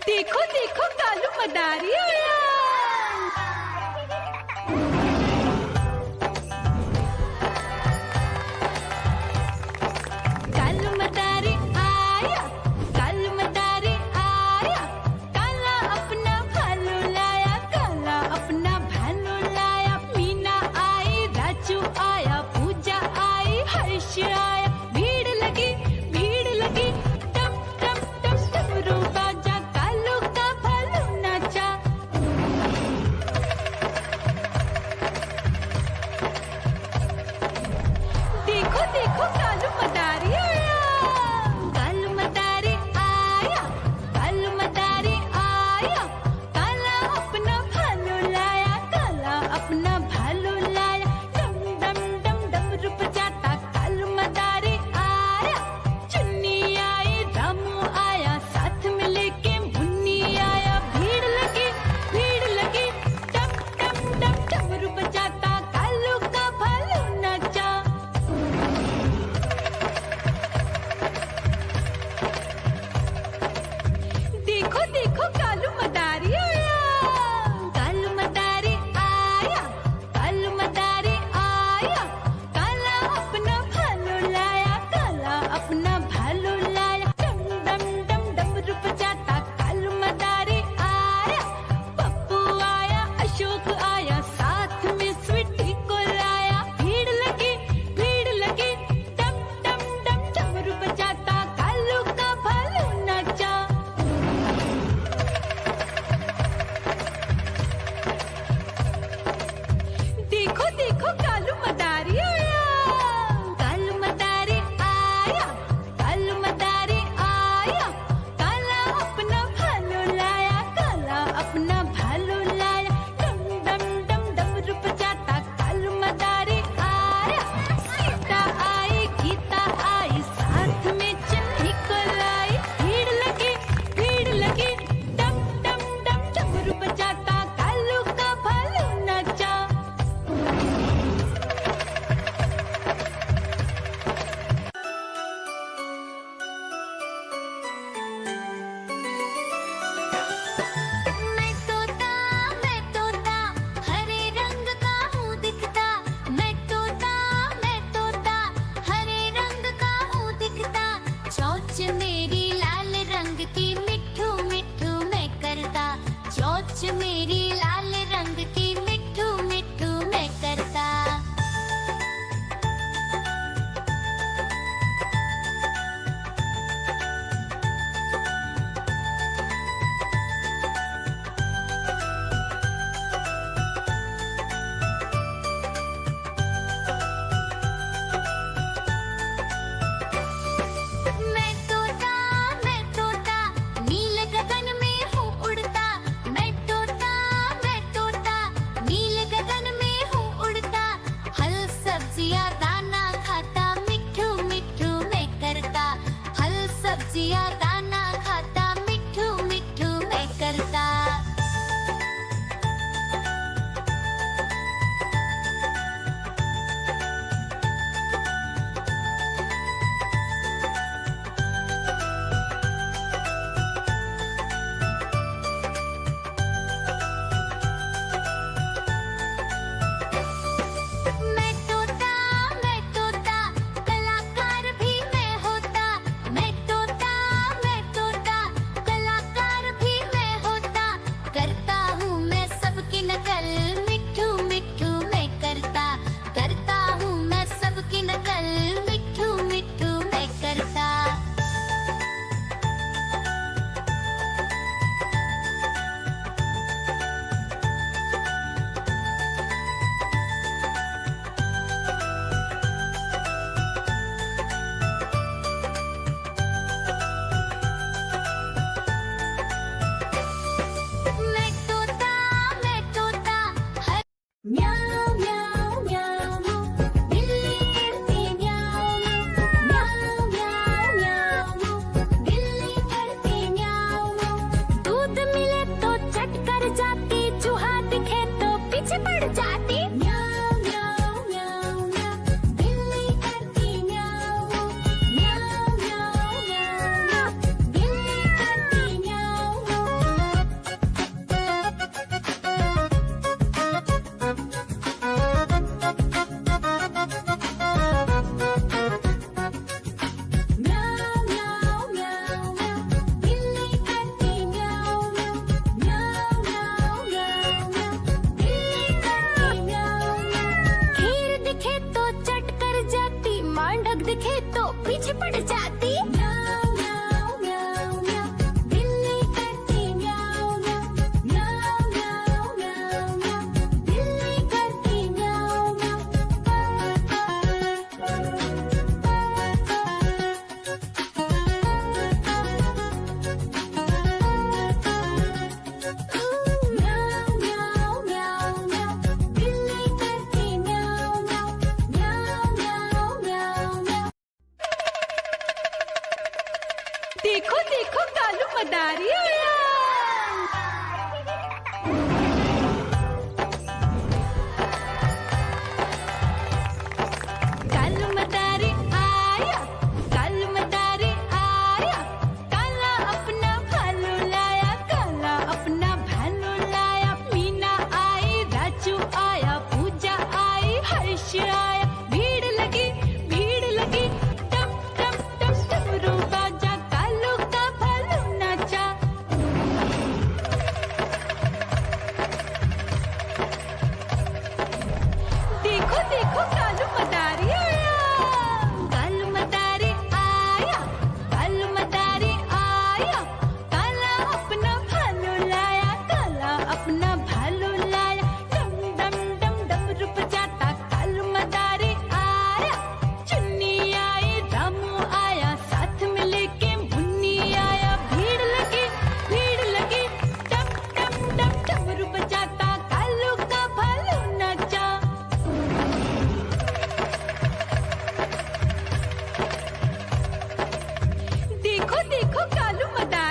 देखो देखो कालू मदारी आया। कालू मदारी आया, कालू मदारी आया, काला अपना भालू लाया, काला अपना भालू लाया। मीना आई, राजू आया, पूजा आई, हर्ष आया। भीड़ लगी टम टम टम डमरू बाजा, कालू का भालू नाचा। देखो देखो कालू मदारी आया, कालू मदारी आया, कालू मदारी आया, काला अपना भालू लाया, काला अपना भालू लाया। डम डम डम डमरू बजाता कालू मदारी आया। चुन्नी आई, रामू आया, साथ में लेके मुन्नी आया। भीड़ लगी टम टम टम डमरू बजाता कालू का भालू नाचा। देखो देखो कालू मदारी आया, कालू मदारी आया, कालू मदारी आया, काला अपना भालू लाया, काला अपना भालू लाया। डम डम डम डमरू बजाता कालू मदारी आया। पप्पू आया, अशोक आया, साथ में स्वीटी को लाया। भीड़ लगी टम टम डम डमरू बजाता कालू का भालू नाचा। देखो देखो कालू मदारी आया, कालू मदारी आया, कालू मदारी आया, काला अपना भालू लाया, काला अपना भालू लाया। डम डम डम डमरू बजाता कालू मदारी आया। सीता आई, गीता आई, साथ में चन्नी को लाई। भीड़ लगी टम टम डम डमरू बजाता कालू का भालू नाचा। मैं तोता हरे रंग का हूँ दिखता। मैं तोता हरे रंग का हूँ दिखता। चोंच मेरी लाल रंग की मिट्ठू मिट्ठू मैं करता। चोंच मेरी लाल रंग की मिट्ठू मिट्ठू मैं करता। मैं तोता देखो देखो कालू मदारी आया। कालू मदारी आया, कालू मदारी आया, काला अपना भालू लाया, काला अपना भालू लाया। मीना आई, राजू आया, पूजा आई, हर्ष आया। भीड़ लगी टम टम टम डमरू बाजा, कालू का भालू नाचा। देखो देखो कालू मदारी आया, कालू मदारी आया, कालू मदारी आया, काला अपना भालू लाया, काला अपना भालू लाया। डम डम डम डमरू बजाता कालू मदारी आया। चुन्नी आई, रामू आया, साथ में लेके मुन्नी आया। भीड़ लगी टम टम टम डमरू बजाता कालू का भालू नाचा। देखो देखो कालू मदारी